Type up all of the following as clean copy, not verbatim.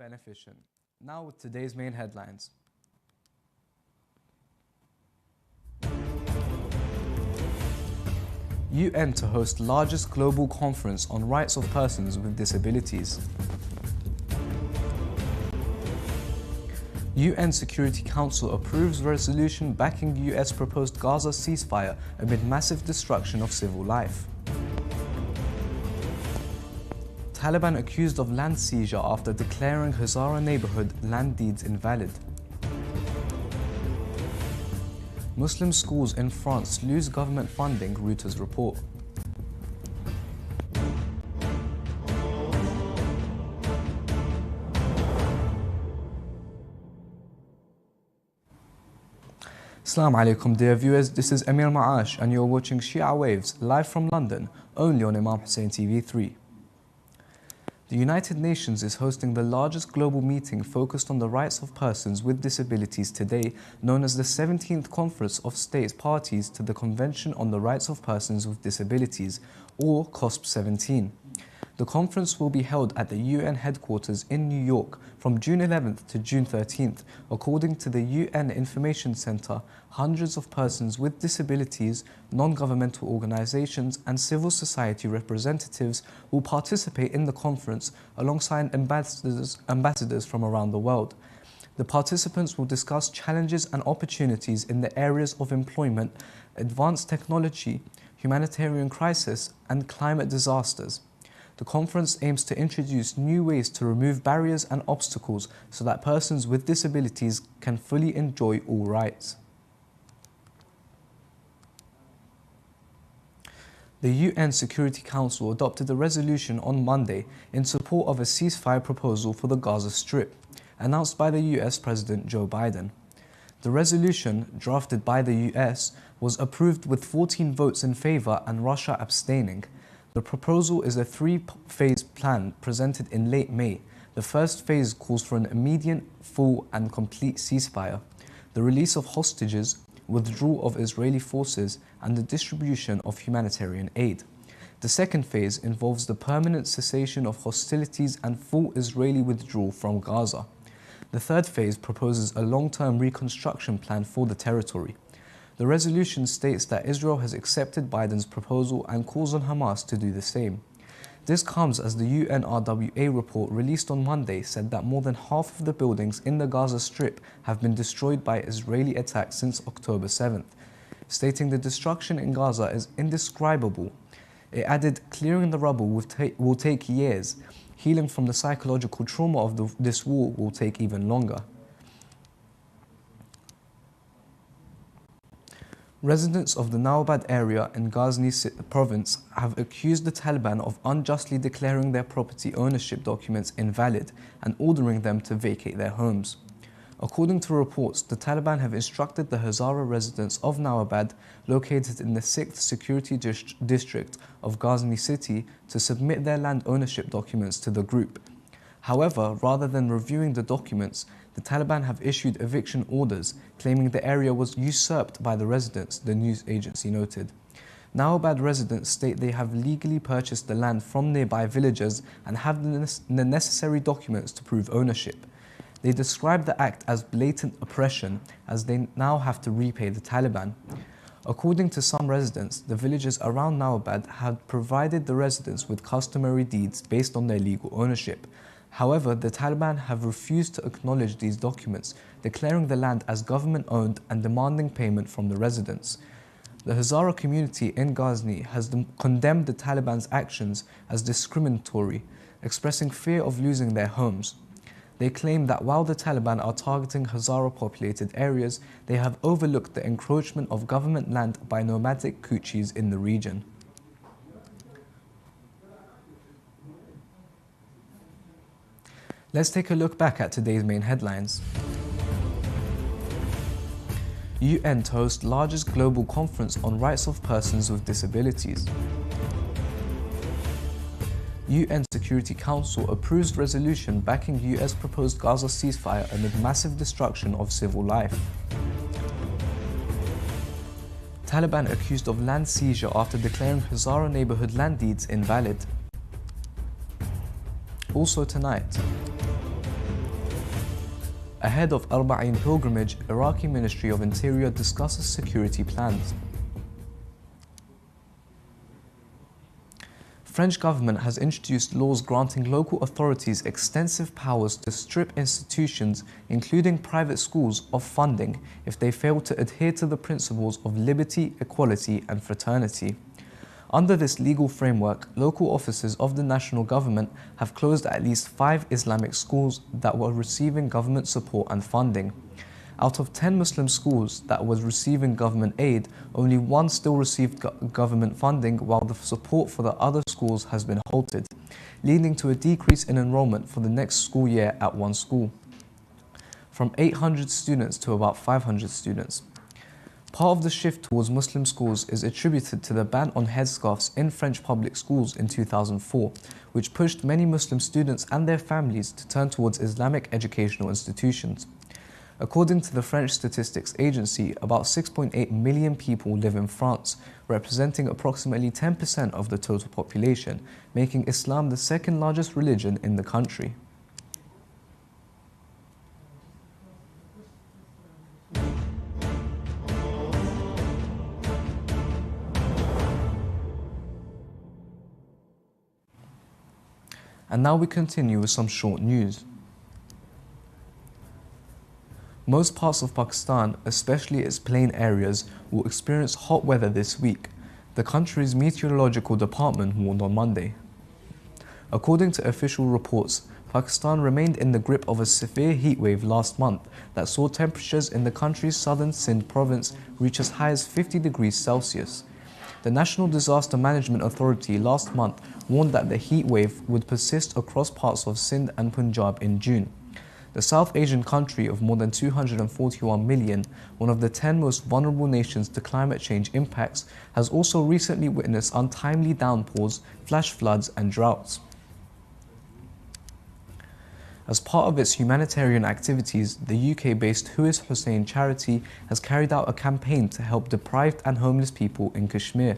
beneficent. Now with today's main headlines. UN to host largest global conference on rights of persons with disabilities. UN Security Council approves resolution backing US proposed Gaza ceasefire amid massive destruction of civil life. Taliban accused of land seizure after declaring Hazara neighborhood land deeds invalid. Muslim schools in France lose government funding, Reuters report. Assalamu alaikum dear viewers, this is Amir Maash and you're watching Shia Waves live from London, only on Imam Hussein TV 3. The United Nations is hosting the largest global meeting focused on the rights of persons with disabilities today, known as the 17th Conference of States Parties to the Convention on the Rights of Persons with Disabilities, or COSP17. The conference will be held at the UN headquarters in New York from June 11th to June 13th. According to the UN Information Center, hundreds of persons with disabilities, non-governmental organizations and civil society representatives will participate in the conference alongside ambassadors from around the world. The participants will discuss challenges and opportunities in the areas of employment, advanced technology, humanitarian crisis and climate disasters. The conference aims to introduce new ways to remove barriers and obstacles so that persons with disabilities can fully enjoy all rights. The UN Security Council adopted a resolution on Monday in support of a ceasefire proposal for the Gaza Strip, announced by the US President Joe Biden. The resolution, drafted by the US, was approved with 14 votes in favor and Russia abstaining. The proposal is a three-phase plan presented in late May. The first phase calls for an immediate, full and complete ceasefire, the release of hostages, withdrawal of Israeli forces and the distribution of humanitarian aid. The second phase involves the permanent cessation of hostilities and full Israeli withdrawal from Gaza. The third phase proposes a long-term reconstruction plan for the territory. The resolution states that Israel has accepted Biden's proposal and calls on Hamas to do the same. This comes as the UNRWA report released on Monday said that more than half of the buildings in the Gaza Strip have been destroyed by Israeli attacks since October 7th, stating the destruction in Gaza is indescribable. It added, clearing the rubble will take years. Healing from the psychological trauma of this war will take even longer. Residents of the Nawabad area in Ghazni province have accused the Taliban of unjustly declaring their property ownership documents invalid and ordering them to vacate their homes. According to reports, the Taliban have instructed the Hazara residents of Nawabad, located in the 6th Security District of Ghazni City, to submit their land ownership documents to the group. However, rather than reviewing the documents, the Taliban have issued eviction orders, claiming the area was usurped by the residents, the news agency noted. Nawabad residents state they have legally purchased the land from nearby villagers and have the necessary documents to prove ownership. They describe the act as blatant oppression, as they now have to repay the Taliban. According to some residents, the villagers around Nawabad had provided the residents with customary deeds based on their legal ownership. However, the Taliban have refused to acknowledge these documents, declaring the land as government-owned and demanding payment from the residents. The Hazara community in Ghazni has condemned the Taliban's actions as discriminatory, expressing fear of losing their homes. They claim that while the Taliban are targeting Hazara-populated areas, they have overlooked the encroachment of government land by nomadic Kuchis in the region. Let's take a look back at today's main headlines. UN to host largest global conference on rights of persons with disabilities. UN Security Council approves resolution backing US proposed Gaza ceasefire amid massive destruction of civil life. Taliban accused of land seizure after declaring Hazara neighborhood land deeds invalid. Also tonight, Ahead of Arba'in pilgrimage, Iraqi Ministry of Interior discusses security plans. French government has introduced laws granting local authorities extensive powers to strip institutions, including private schools, of funding if they fail to adhere to the principles of liberty, equality and fraternity. Under this legal framework, local offices of the national government have closed at least 5 Islamic schools that were receiving government support and funding. Out of 10 Muslim schools that was receiving government aid, only 1 still received government funding, while the support for the other schools has been halted, leading to a decrease in enrollment for the next school year at one school, from 800 students to about 500 students. Part of the shift towards Muslim schools is attributed to the ban on headscarves in French public schools in 2004, which pushed many Muslim students and their families to turn towards Islamic educational institutions. According to the French Statistics Agency, about 6.8 million people live in France, representing approximately 10% of the total population, making Islam the second largest religion in the country. And now we continue with some short news. Most parts of Pakistan, especially its plain areas, will experience hot weather this week, the country's meteorological department warned on Monday. According to official reports, Pakistan remained in the grip of a severe heatwave last month that saw temperatures in the country's southern Sindh province reach as high as 50 degrees Celsius. The National Disaster Management Authority last month warned that the heatwave would persist across parts of Sindh and Punjab in June. The South Asian country of more than 241 million, one of the 10 most vulnerable nations to climate change impacts, has also recently witnessed untimely downpours, flash floods and droughts. As part of its humanitarian activities, the UK-based Imam Hussein charity has carried out a campaign to help deprived and homeless people in Kashmir.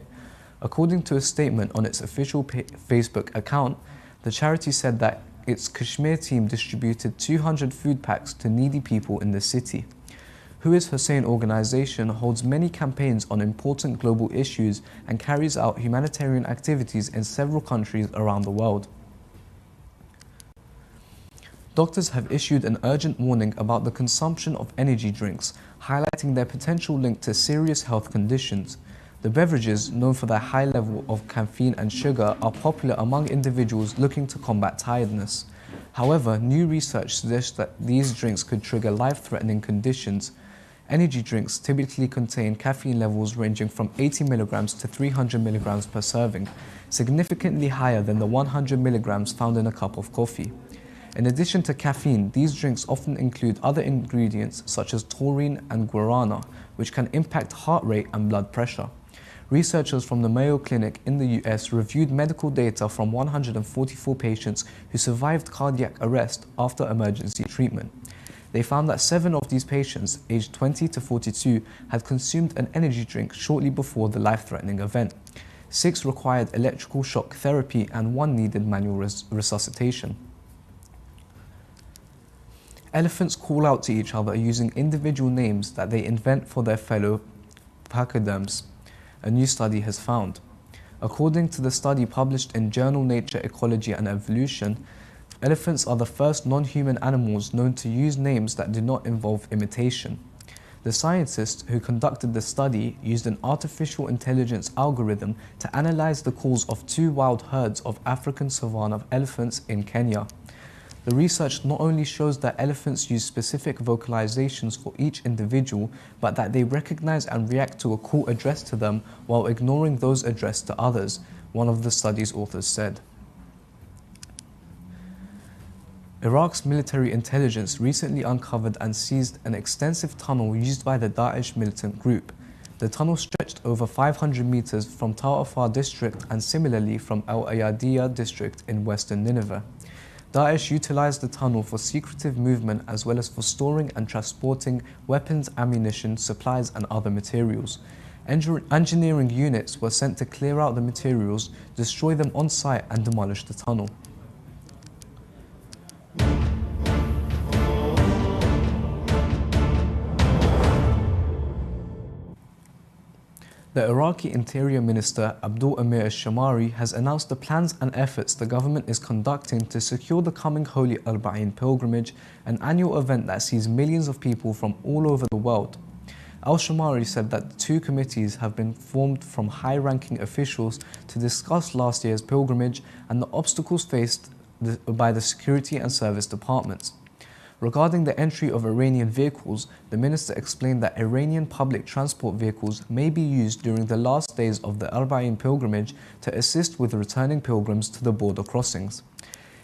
According to a statement on its official Facebook account, the charity said that its Kashmir team distributed 200 food packs to needy people in the city. Imam Hussein organization holds many campaigns on important global issues and carries out humanitarian activities in several countries around the world. Doctors have issued an urgent warning about the consumption of energy drinks, highlighting their potential link to serious health conditions. The beverages, known for their high level of caffeine and sugar, are popular among individuals looking to combat tiredness. However, new research suggests that these drinks could trigger life-threatening conditions. Energy drinks typically contain caffeine levels ranging from 80 milligrams to 300 milligrams per serving, significantly higher than the 100 milligrams found in a cup of coffee. In addition to caffeine, these drinks often include other ingredients such as taurine and guarana, which can impact heart rate and blood pressure. Researchers from the Mayo Clinic in the US reviewed medical data from 144 patients who survived cardiac arrest after emergency treatment. They found that 7 of these patients, aged 20 to 42, had consumed an energy drink shortly before the life-threatening event. 6 required electrical shock therapy and 1 needed manual resuscitation. Elephants call out to each other using individual names that they invent for their fellow pachyderms, a new study has found. According to the study published in journal Nature, Ecology and Evolution, elephants are the first non-human animals known to use names that do not involve imitation. The scientists who conducted the study used an artificial intelligence algorithm to analyze the calls of 2 wild herds of African savanna elephants in Kenya. The research not only shows that elephants use specific vocalizations for each individual, but that they recognize and react to a call addressed to them while ignoring those addressed to others, one of the study's authors said. Iraq's military intelligence recently uncovered and seized an extensive tunnel used by the Daesh militant group. The tunnel stretched over 500 meters from Tal Afar district and similarly from Al Ayadiyah district in western Nineveh. Daesh utilized the tunnel for secretive movement as well as for storing and transporting weapons, ammunition, supplies and other materials. Engineering units were sent to clear out the materials, destroy them on site and demolish the tunnel. The Iraqi Interior Minister Abdul Amir al-Shamari has announced the plans and efforts the government is conducting to secure the coming Holy Arba'in pilgrimage, an annual event that sees millions of people from all over the world. Al-Shamari said that two committees have been formed from high-ranking officials to discuss last year's pilgrimage and the obstacles faced by the security and service departments. Regarding the entry of Iranian vehicles, the minister explained that Iranian public transport vehicles may be used during the last days of the Arba'in pilgrimage to assist with returning pilgrims to the border crossings.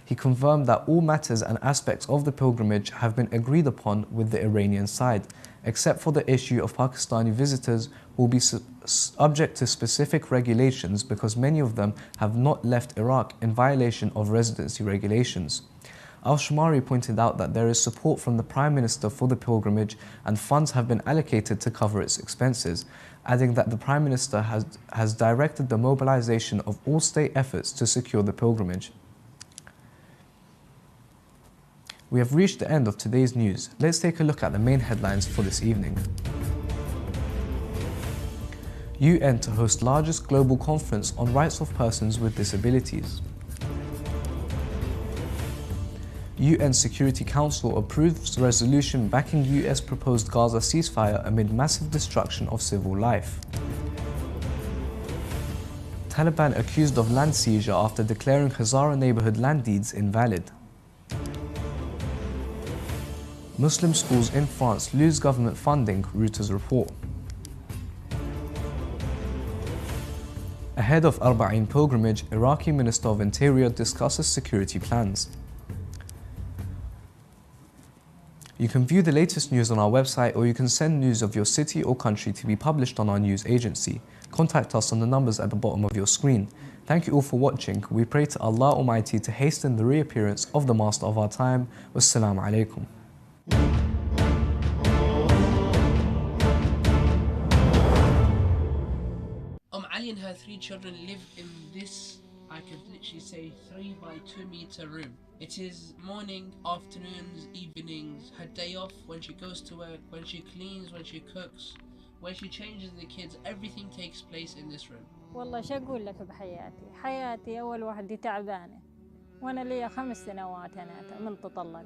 He confirmed that all matters and aspects of the pilgrimage have been agreed upon with the Iranian side, except for the issue of Pakistani visitors who will be subject to specific regulations because many of them have not left Iraq in violation of residency regulations. Al-Shamari pointed out that there is support from the Prime Minister for the pilgrimage and funds have been allocated to cover its expenses, adding that the Prime Minister has directed the mobilization of all state efforts to secure the pilgrimage. We have reached the end of today's news. Let's take a look at the main headlines for this evening. UN to host largest global conference on rights of persons with disabilities. UN Security Council approves resolution backing US proposed Gaza ceasefire amid massive destruction of civil life. Taliban accused of land seizure after declaring Hazara neighborhood land deeds invalid. Muslim schools in France lose government funding, Reuters report. Ahead of Arba'in pilgrimage, Iraqi Minister of Interior discusses security plans. You can view the latest news on our website, or you can send news of your city or country to be published on our news agency. Contact us on the numbers at the bottom of your screen. Thank you all for watching. We pray to Allah Almighty to hasten the reappearance of the Master of our time. Wassalamu alaikum. Ali and her 3 children live in this, I could literally say, 3 by 2 meter room. It is morning, afternoons, evenings, her day off, when she goes to work, when she cleans, when she cooks, when she changes the kids, everything takes place in this room. والله شو أقول لك بحياتي أول وحدة تعبانة وأنا لي 5 سنوات أنا من تطلق.